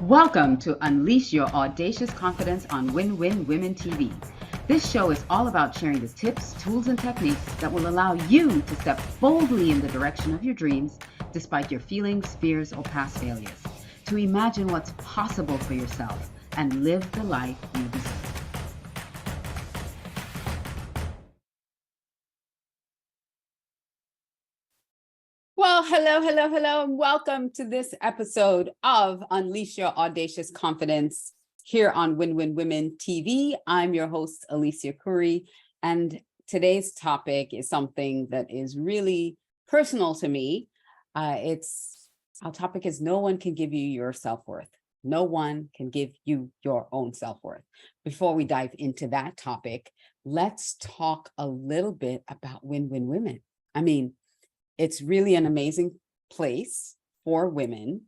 Welcome to Unleash Your Audacious Confidence on Win-Win Women TV. This show is all about sharing the tips, tools, and techniques that will allow you to step boldly in the direction of your dreams despite your feelings, fears, or past failures. To imagine what's possible for yourself and live the life you deserve. Well, hello, and welcome to this episode of Unleash Your Audacious Confidence here on Win-Win Women TV. I'm your host, Alicia Couri, and today's topic is something that is really personal to me. Our topic is no one can give you your self-worth. No one can give you your own self-worth. Before we dive into that topic, let's talk a little bit about Win-Win Women. I mean, it's really an amazing place for women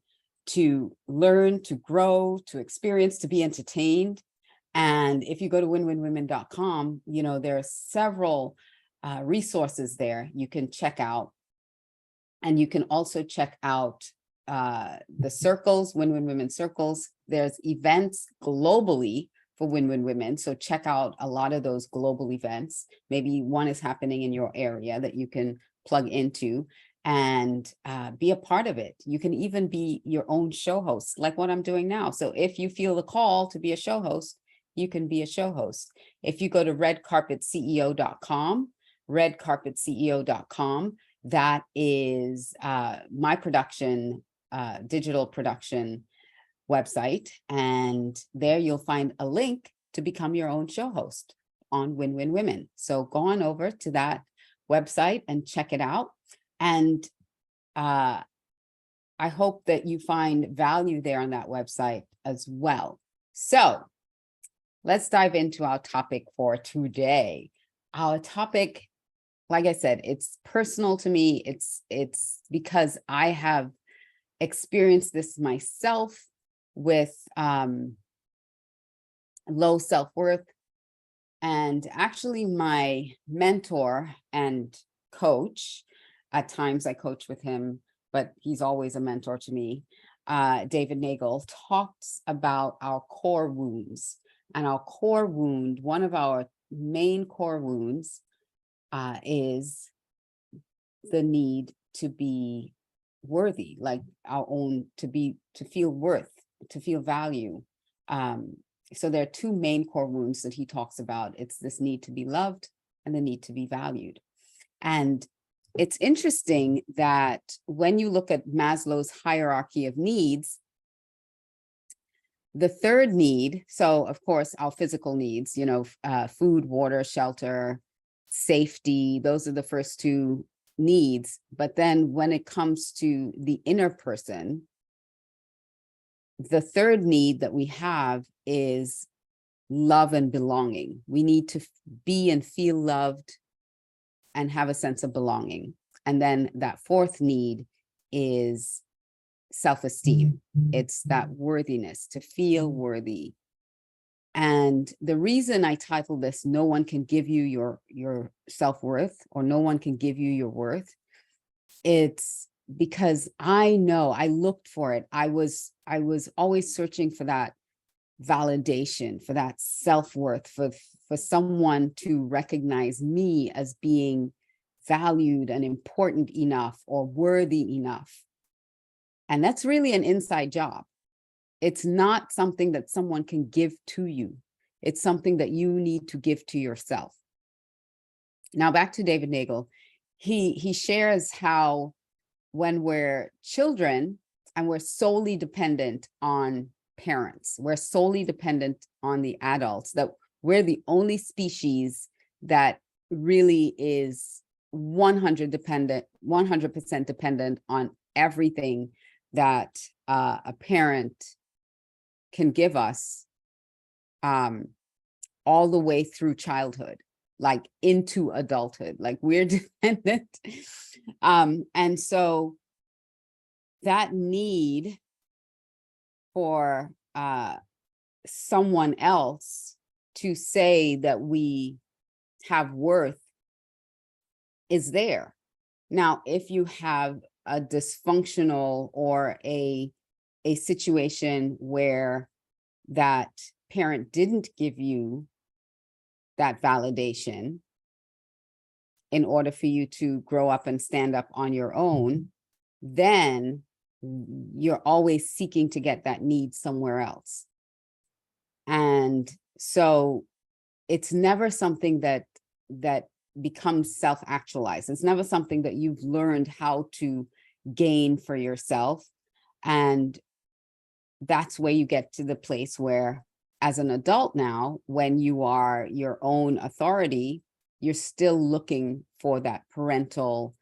to learn, to grow, to experience, to be entertained. And if you go to winwinwomen.com, there are several resources there you can check out. And you can also check out the circles, Win-Win Women circles. There's events globally for Win-Win Women. So check out a lot of those global events. Maybe one is happening in your area that you can plug into and be a part of it. You can even be your own show host, like what I'm doing now. So if you feel the call to be a show host, you can be a show host. If you go to redcarpetceo.com, redcarpetceo.com, that is my production, digital production website. And there you'll find a link to become your own show host on Win-Win Women. So go on over to that website and check it out. And I hope that you find value there on that website as well. So let's dive into our topic for today. Our topic, like I said, it's personal to me. It's because I have experienced this myself with low self-worth. And actually my mentor and coach, at times I coach with him, but he's always a mentor to me, David Nagel, talks about our core wounds. And our core wound, one of our main core wounds is the need to be worthy, like our own, to feel worth, to feel value. So there are two main core wounds that he talks about. It's this need to be loved and the need to be valued. And it's interesting that when you look at Maslow's hierarchy of needs, the third need, so of course, our physical needs, food, water, shelter, safety, those are the first two needs. But then when it comes to the inner person, the third need that we have is love and belonging. We need to be and feel loved and have a sense of belonging. And then that fourth need is self-esteem. It's that worthiness, to feel worthy. And the reason I titled this, No One Can Give You Your Self-Worth, or No One Can Give You Your Worth, it's because I know I looked for it. I was always searching for that validation, for that self-worth, for someone to recognize me as being valued and important enough or worthy enough. And that's really an inside job. It's not something that someone can give to you. It's something that you need to give to yourself. Now back to David Nagel. He shares how when we're children and we're solely dependent on parents, we're solely dependent on the adults, that we're the only species that really is 100% dependent on everything that a parent can give us, all the way through childhood, like into adulthood, like we're dependent. And so that need for someone else to say that we have worth is there. Now, if you have a dysfunctional or a a situation where that parent didn't give you that validation in order for you to grow up and stand up on your own, then you're always seeking to get that need somewhere else. And so it's never something that becomes self-actualized. It's never something that you've learned how to gain for yourself. And that's where you get to the place where, as an adult now, when you are your own authority, you're still looking for that parental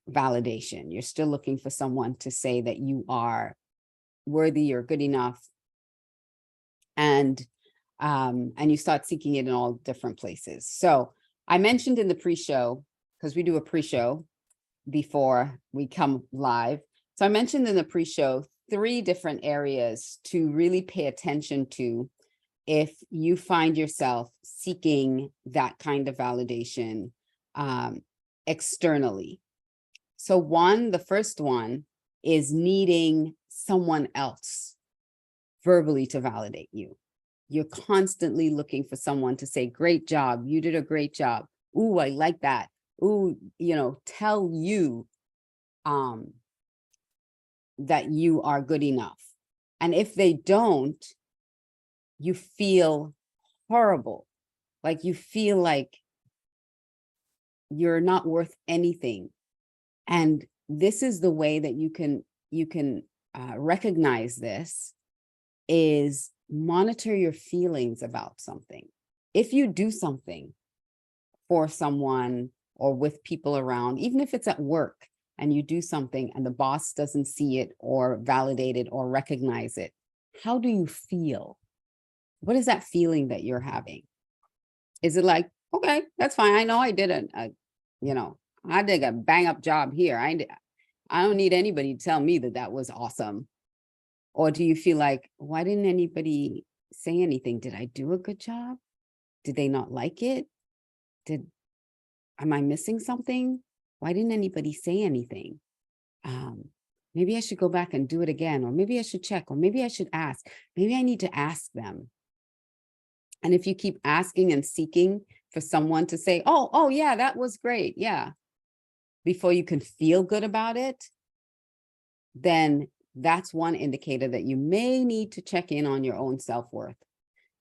validation. You're still looking for someone to say that you are worthy or good enough. And you start seeking it in all different places. So I mentioned in the pre-show, because we do a pre-show before we come live. So I mentioned in the pre-show 3 different areas to really pay attention to if you find yourself seeking that kind of validation externally. So the first one is needing someone else verbally to validate you. You're constantly looking for someone to say, great job, you did a great job. Ooh, I like that. Ooh, tell you that you are good enough. And if they don't, you feel horrible. Like you feel like you're not worth anything. And this is the way that you can recognize this, is monitor your feelings about something. If you do something for someone or with people around, even if it's at work, and you do something and the boss doesn't see it or validate it or recognize it, how do you feel? What is that feeling that you're having? Is it like, okay, that's fine. I know I did I did a bang up job here. I don't need anybody to tell me that that was awesome. Or do you feel like, why didn't anybody say anything? Did I do a good job? Did they not like it? Am I missing something? Why didn't anybody say anything? Maybe I should go back and do it again, or maybe I should check, or maybe I should ask. Maybe I need to ask them. And if you keep asking and seeking for someone to say, oh yeah, that was great, yeah, before you can feel good about it, then that's one indicator that you may need to check in on your own self-worth.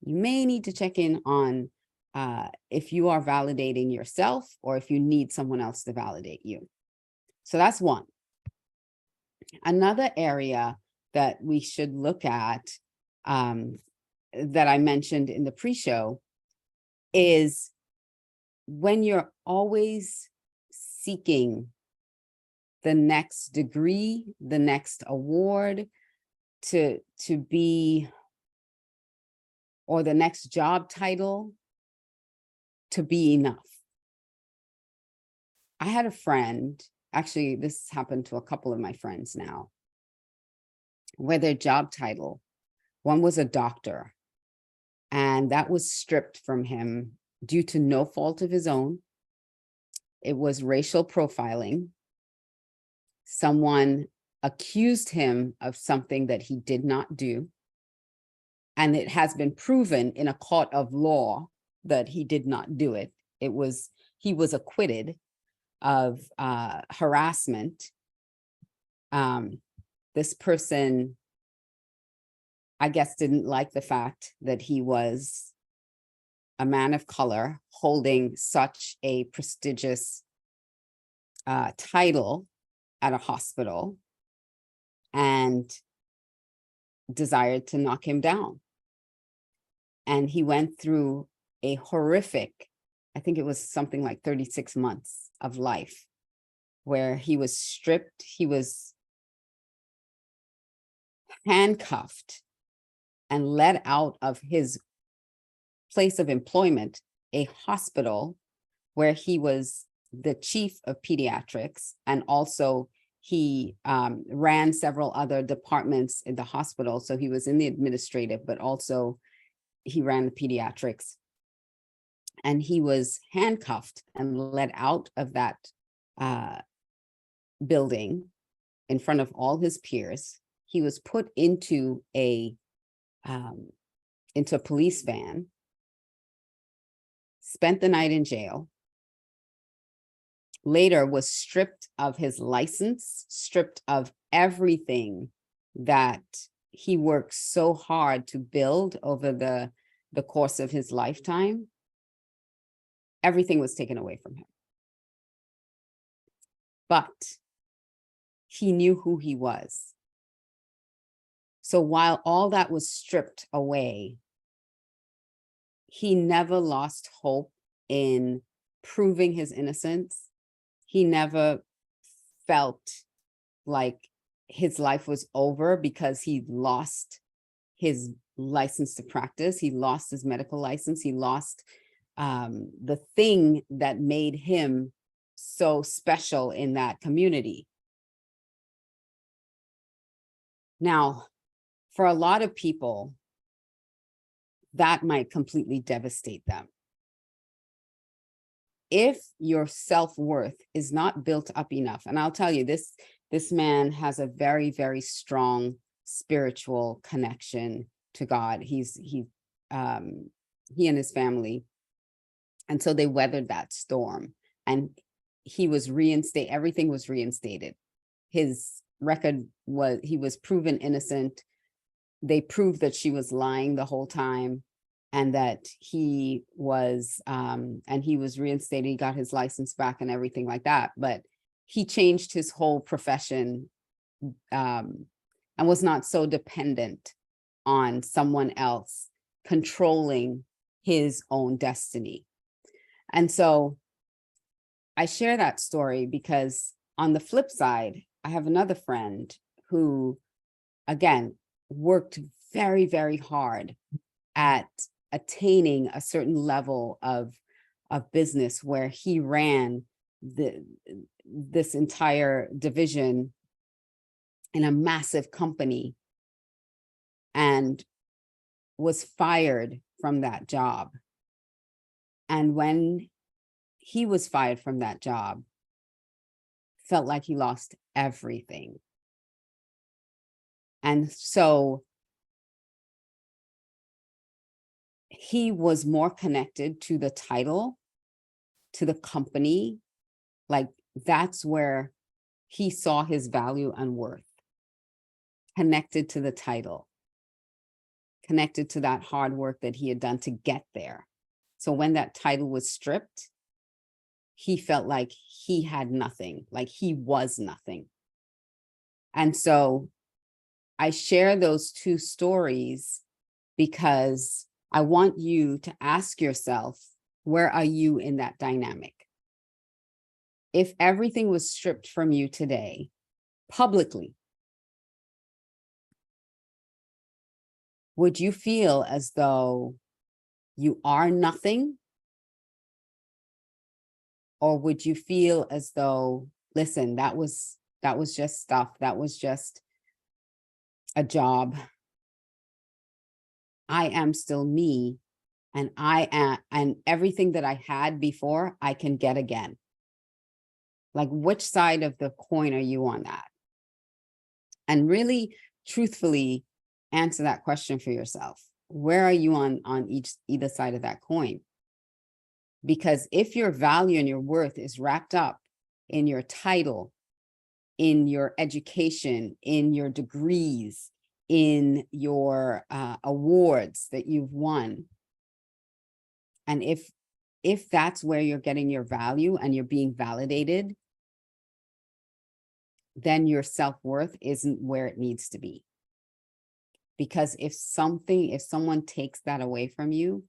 You may need to check in on if you are validating yourself or if you need someone else to validate you. So that's one. Another area that we should look at that I mentioned in the pre-show is when you're always seeking the next degree, the next award to be, or the next job title to be enough. I had a friend, actually, this happened to a couple of my friends now, where their job title, one was a doctor, and that was stripped from him due to no fault of his own. It was racial profiling. Someone accused him of something that he did not do. And it has been proven in a court of law that he did not do it. He was acquitted of harassment. This person, I guess, didn't like the fact that he was a man of color holding such a prestigious title at a hospital, and desired to knock him down. And he went through a horrific, I think it was something like 36 months of life, where he was stripped, he was handcuffed and let out of his place of employment, a hospital where he was the chief of pediatrics, and also he ran several other departments in the hospital. So he was in the administrative, but also he ran the pediatrics. And he was handcuffed and let out of that building in front of all his peers. he was put into a police van, spent the night in jail, later was stripped of his license, stripped of everything that he worked so hard to build over the course of his lifetime. Everything was taken away from him. But he knew who he was. So while all that was stripped away, he never lost hope in proving his innocence. He never felt like his life was over because he lost his license to practice. He lost his medical license. He lost the thing that made him so special in that community. Now, for a lot of people, that might completely devastate them. If your self-worth is not built up enough, and I'll tell you, this man has a very, very strong spiritual connection to God. He and his family, and so they weathered that storm, and he was reinstated. Everything was reinstated. His record was, he was proven innocent. They proved that she was lying the whole time, and that he was reinstated. He got his license back and everything like that. But he changed his whole profession and was not so dependent on someone else controlling his own destiny. And so I share that story because on the flip side, I have another friend who, again, worked very, very hard at attaining a certain level of business where he ran this entire division in a massive company and was fired from that job. And when he was fired from that job, felt like he lost everything. And so he was more connected to the title, to the company. Like, that's where he saw his value and worth, connected to the title, connected to that hard work that he had done to get there. So when that title was stripped, he felt like he had nothing, like he was nothing. And so I share those two stories because I want you to ask yourself, where are you in that dynamic? If everything was stripped from you today, publicly, would you feel as though you are nothing? Or would you feel as though, listen, that was just stuff, that was just a job. I am still me, and and everything that I had before, I can get again. Like, which side of the coin are you on that? And really, truthfully, answer that question for yourself. Where are you on either side of that coin? Because if your value and your worth is wrapped up in your title, in your education, in your degrees, in your awards that you've won, and if that's where you're getting your value and you're being validated, then your self-worth isn't where it needs to be. Because if someone takes that away from you,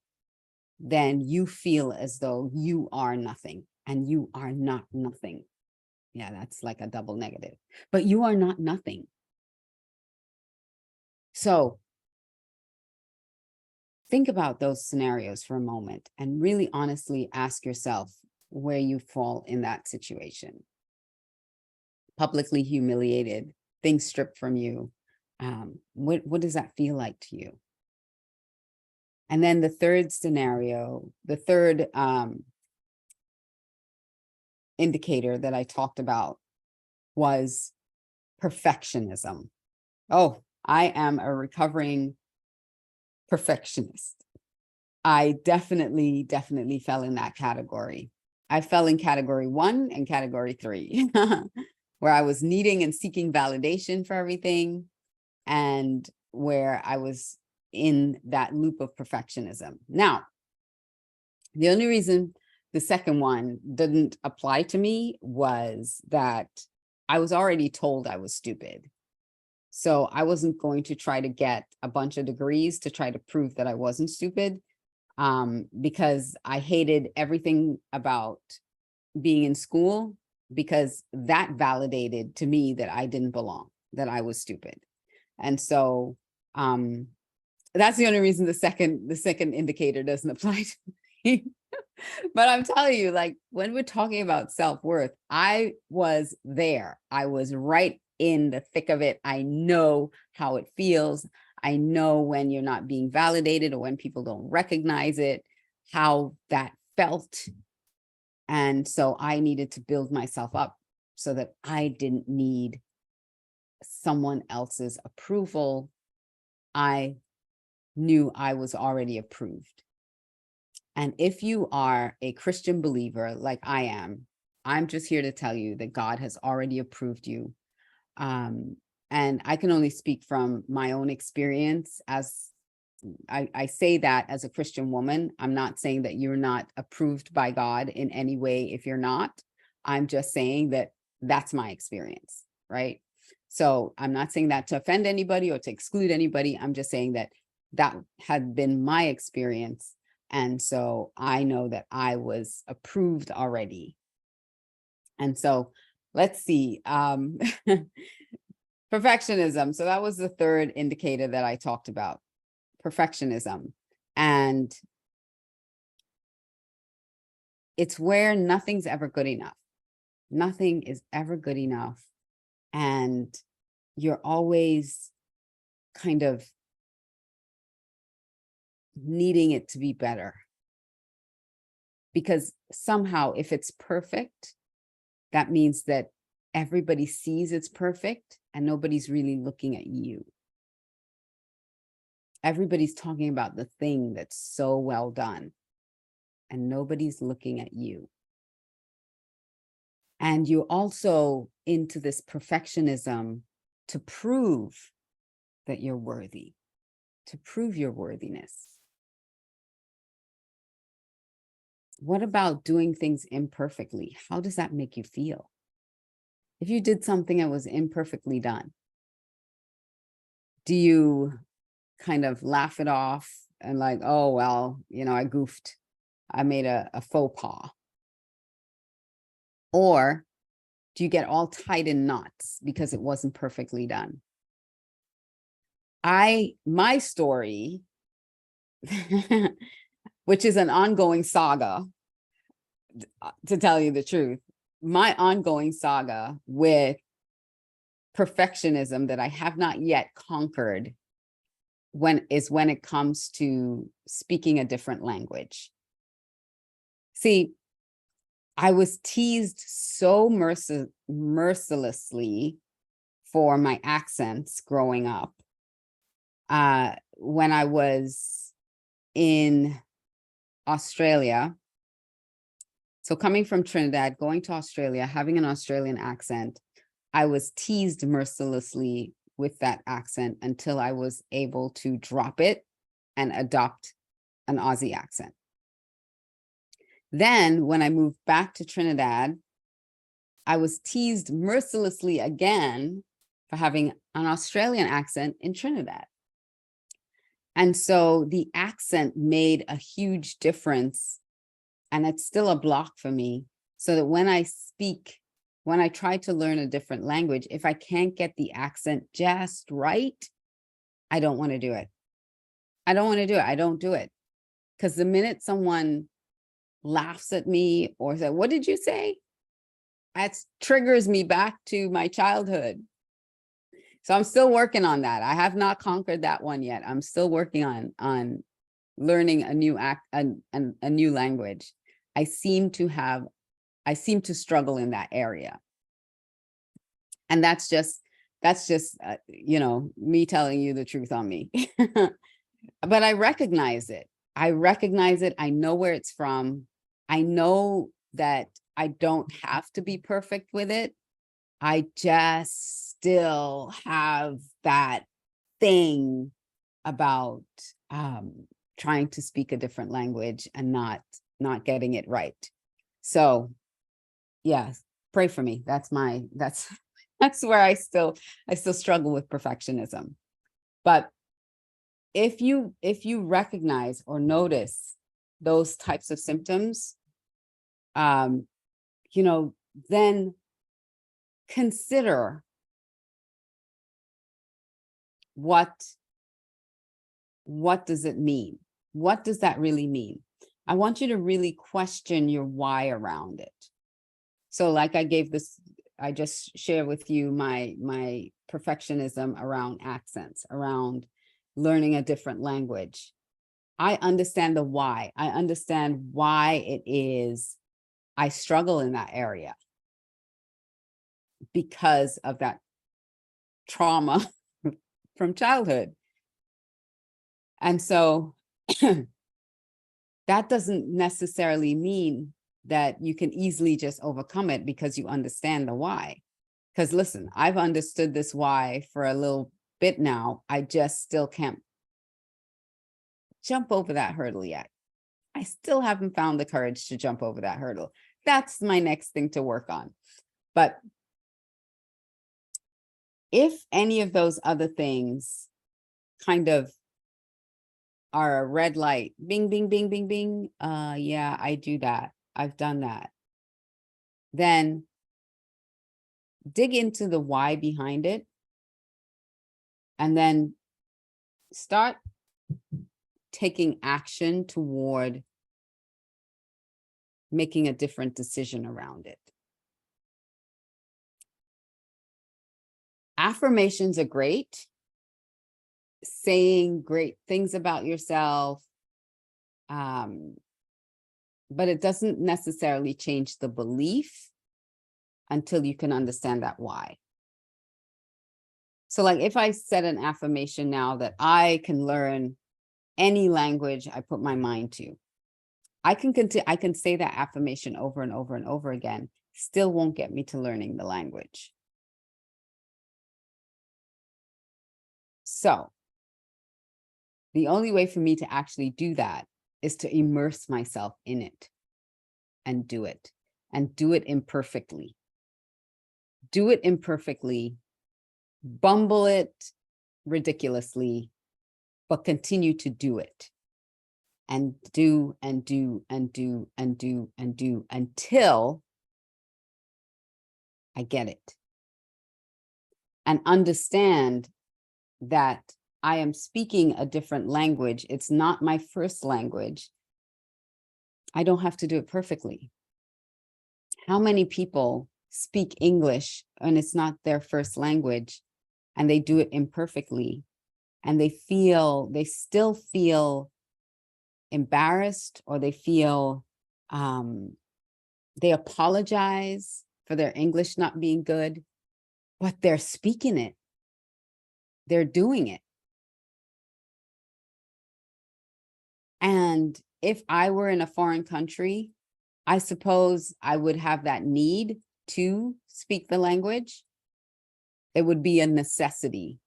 then you feel as though you are nothing, and you are not nothing. Yeah, that's like a double negative, but you are not nothing. So think about those scenarios for a moment and really honestly ask yourself where you fall in that situation. Publicly humiliated, things stripped from you. What does that feel like to you? And then the third scenario, the third indicator that I talked about was perfectionism. Oh, I am a recovering perfectionist. I definitely fell in that category. I fell in category 1 and category 3, where I was needing and seeking validation for everything, and where I was in that loop of perfectionism. Now, the only reason the second one didn't apply to me was that I was already told I was stupid. So I wasn't going to try to get a bunch of degrees to try to prove that I wasn't stupid, because I hated everything about being in school, because that validated to me that I didn't belong, that I was stupid. And so that's the only reason the second indicator doesn't apply to me. But I'm telling you, like, when we're talking about self-worth, I was there. I was right in the thick of it. I know how it feels. I know when you're not being validated or when people don't recognize it, how that felt. And so I needed to build myself up so that I didn't need someone else's approval. I knew I was already approved. And if you are a Christian believer like I am, I'm just here to tell you that God has already approved you. And I can only speak from my own experience. As I say that as a Christian woman, I'm not saying that you're not approved by God in any way if you're not. I'm just saying that that's my experience, right? So I'm not saying that to offend anybody or to exclude anybody. I'm just saying that that had been my experience. And so I know that I was approved already. And so let's see. Perfectionism. So that was the third indicator that I talked about, perfectionism. And it's where nothing's ever good enough. Nothing is ever good enough. And you're always kind of needing it to be better. Because somehow, if it's perfect, that means that everybody sees it's perfect and nobody's really looking at you. Everybody's talking about the thing that's so well done and nobody's looking at you. And you're also into this perfectionism to prove that you're worthy, to prove your worthiness. What about doing things imperfectly? How does that make you feel? If you did something that was imperfectly done, do you kind of laugh it off and like, oh, well, I goofed. I made a faux pas. Or do you get all tied in knots because it wasn't perfectly done? My story, which is an ongoing saga, to tell you the truth, my ongoing saga with perfectionism that I have not yet conquered when it comes to speaking a different language. See, I was teased so mercilessly for my accents growing up. When I was in Australia, so coming from Trinidad, going to Australia, having an Australian accent, I was teased mercilessly with that accent until I was able to drop it and adopt an Aussie accent. Then when I moved back to Trinidad, I was teased mercilessly again for having an Australian accent in Trinidad. And so the accent made a huge difference, and it's still a block for me, so that when I speak, when I try to learn a different language, if I can't get the accent just right, I don't want to do it. I don't want to do it. I don't do it. Because the minute someone laughs at me or says, "What did you say?" that triggers me back to my childhood. So I'm still working on that. I have not conquered that one yet. I'm still working on learning a new language. I seem to struggle in that area. And that's That's just, me telling you the truth on me. But I recognize it. I recognize it. I know where it's from. I know that I don't have to be perfect with it. I just still have that thing about trying to speak a different language and not getting it right. So yeah, pray for me. That's that's where I still struggle with perfectionism. But if you recognize or notice those types of symptoms, then consider what does it mean? What does that really mean? I want you to really question your why around it. So like I just share with you my perfectionism around accents, around learning a different language. I understand the why. I understand why it is I struggle in that area because of that trauma from childhood. And so that doesn't necessarily mean that you can easily just overcome it because you understand the why. Because listen, I've understood this why for a little bit now. I just still can't jump over that hurdle yet. I still haven't found the courage to jump over that hurdle. That's my next thing to work on. But if any of those other things kind of are a red light, bing, bing, bing, bing, bing, yeah, I do that. I've done that. Then dig into the why behind it, and then start taking action toward making a different decision around it. Affirmations are great. Saying great things about yourself, but it doesn't necessarily change the belief until you can understand that why. So like if I set an affirmation now that I can learn any language I put my mind to, I can say that affirmation over and over and over again, still won't get me to learning the language. So the only way for me to actually do that is to immerse myself in it and do it imperfectly. Do it imperfectly, bumble it ridiculously, but continue to do it and do and do and do and do and do until I get it and understand that I am speaking a different language. It's not my first language. I don't have to do it perfectly. How many people speak English and it's not their first language and they do it imperfectly and they still feel embarrassed, or they feel they apologize for their English not being good, but they're speaking it. They're doing it. And if I were in a foreign country, I suppose I would have that need to speak the language. It would be a necessity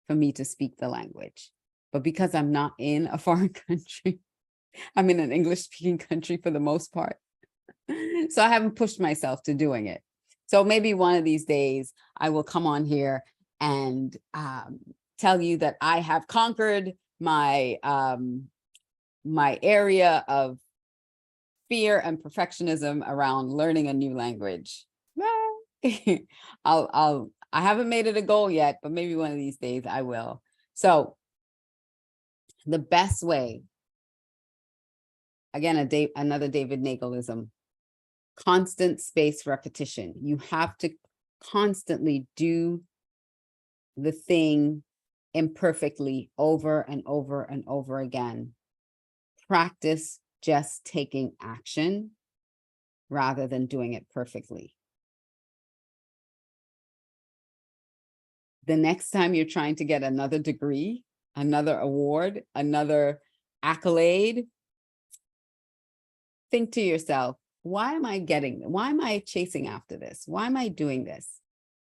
for me to speak the language. But because I'm not in a foreign country, I'm in an English-speaking country for the most part. So I haven't pushed myself to doing it. So maybe one of these days I will come on here and tell you that I have conquered my my area of fear and perfectionism around learning a new language. I haven't made it a goal yet, but maybe one of these days I will. So the best way, again, another David Nagalism, constant space repetition. You have to constantly do the thing imperfectly over and over and over again. Practice just taking action rather than doing it perfectly. the next time you're trying to get another degree, another award, another accolade, think to yourself, why am I chasing after this? Why am I doing this?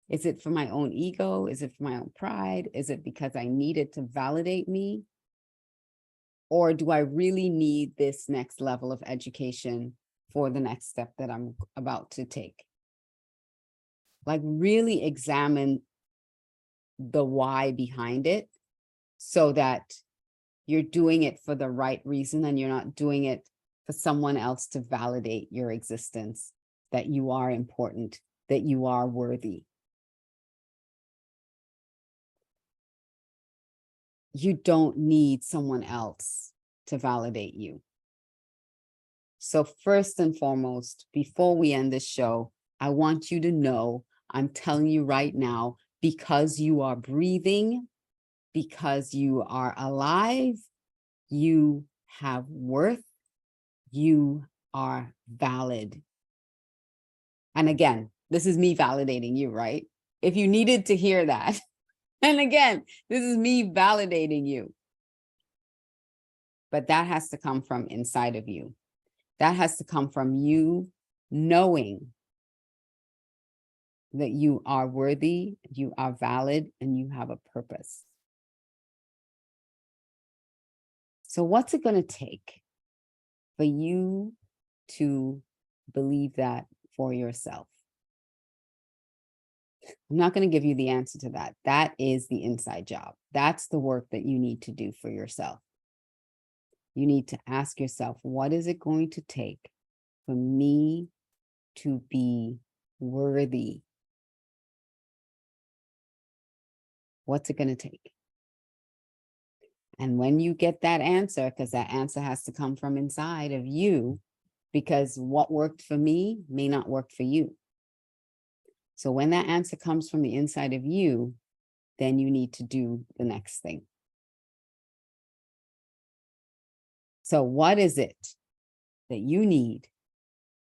Is it for my own ego? Is it for my own pride? Is it because I need it to validate me? Or do I really need this next level of education for the next step that I'm about to take? Like, really examine the why behind it so that you're doing it for the right reason and you're not doing it for someone else to validate your existence, that you are important, that you are worthy. You don't need someone else to validate you. So first and foremost, before we end this show, I want you to know, I'm telling you right now, because you are breathing, because you are alive, you have worth, you are valid. And again, this is me validating you, right? If you needed to hear that, and again, this is me validating you. But that has to come from inside of you. That has to come from you knowing that you are worthy, you are valid, and you have a purpose. So what's it going to take for you to believe that for yourself? I'm not going to give you the answer to that. That is the inside job. That's the work that you need to do for yourself. You need to ask yourself, what is it going to take for me to be worthy? What's it going to take? And when you get that answer, because that answer has to come from inside of you, because what worked for me may not work for you. So when that answer comes from the inside of you, then you need to do the next thing. So what is it that you need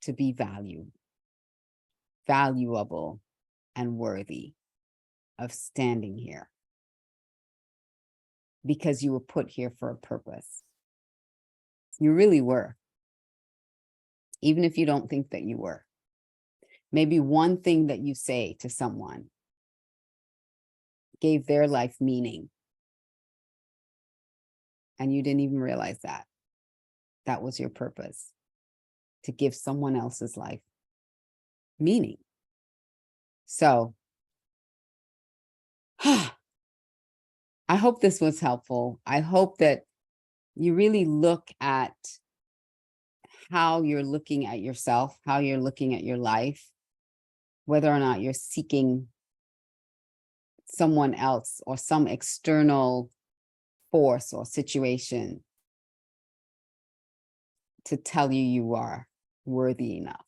to be valuable, and worthy of standing here? Because you were put here for a purpose. You really were. Even if you don't think that you were. Maybe one thing that you say to someone gave their life meaning. And you didn't even realize that. That was your purpose, to give someone else's life meaning. So, I hope this was helpful. I hope that you really look at how you're looking at yourself, how you're looking at your life, whether or not you're seeking someone else or some external force or situation to tell you you are worthy enough.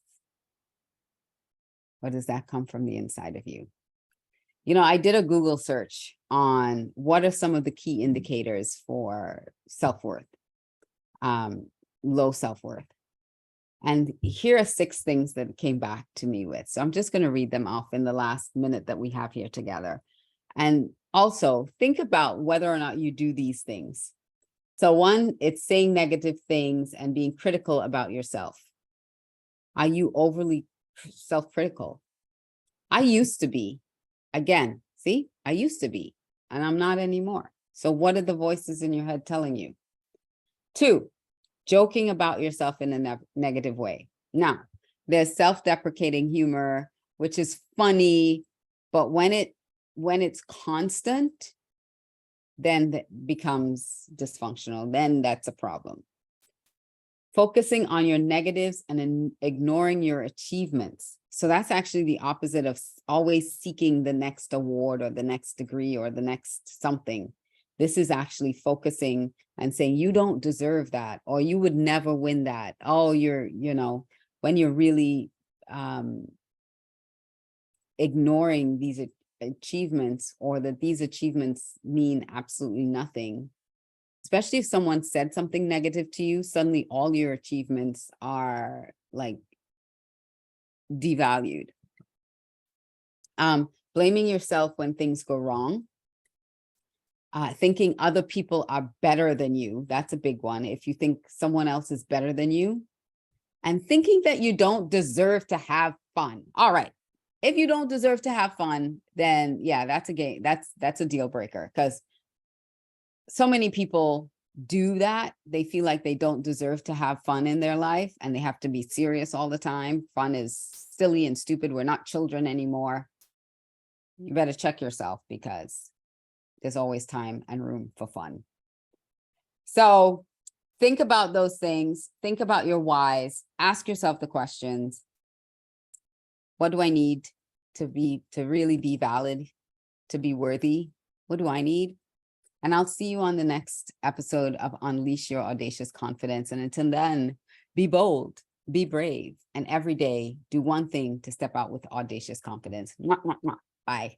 Or does that come from the inside of you? You know, I did a Google search on what are some of the key indicators for self-worth, low self-worth. And here are 6 things that came back to me with. So I'm just going to read them off in the last minute that we have here together. And also think about whether or not you do these things. So 1, it's saying negative things and being critical about yourself. Are you overly self-critical? I used to be. Again, see, I used to be, and I'm not anymore. So what are the voices in your head telling you? 2, joking about yourself in a negative way. Now, there's self-deprecating humor, which is funny, but when it's constant, then that becomes dysfunctional. Then that's a problem. Focusing on your negatives and ignoring your achievements. So that's actually the opposite of always seeking the next award or the next degree or the next something. This is actually focusing and saying, you don't deserve that, or you would never win that. Oh, when you're really ignoring these achievements, or that these achievements mean absolutely nothing. Especially if someone said something negative to you, suddenly all your achievements are like devalued. blaming yourself when things go wrong, thinking other people are better than you. That's a big one. If you think someone else is better than you, and thinking that you don't deserve to have fun. All right. If you don't deserve to have fun, then yeah, that's a game. That's a deal breaker, because so many people do that. They feel like they don't deserve to have fun in their life and they have to be serious all the time. Fun is silly and stupid. We're not children anymore. You better check yourself, because there's always time and room for fun. So think about those things. Think about your whys. Ask yourself the questions. What do I need to really be valid, to be worthy? What do I need? And I'll see you on the next episode of Unleash Your Audacious Confidence. And until then, be bold, be brave, and every day do one thing to step out with audacious confidence. Mwah, mwah, mwah. Bye.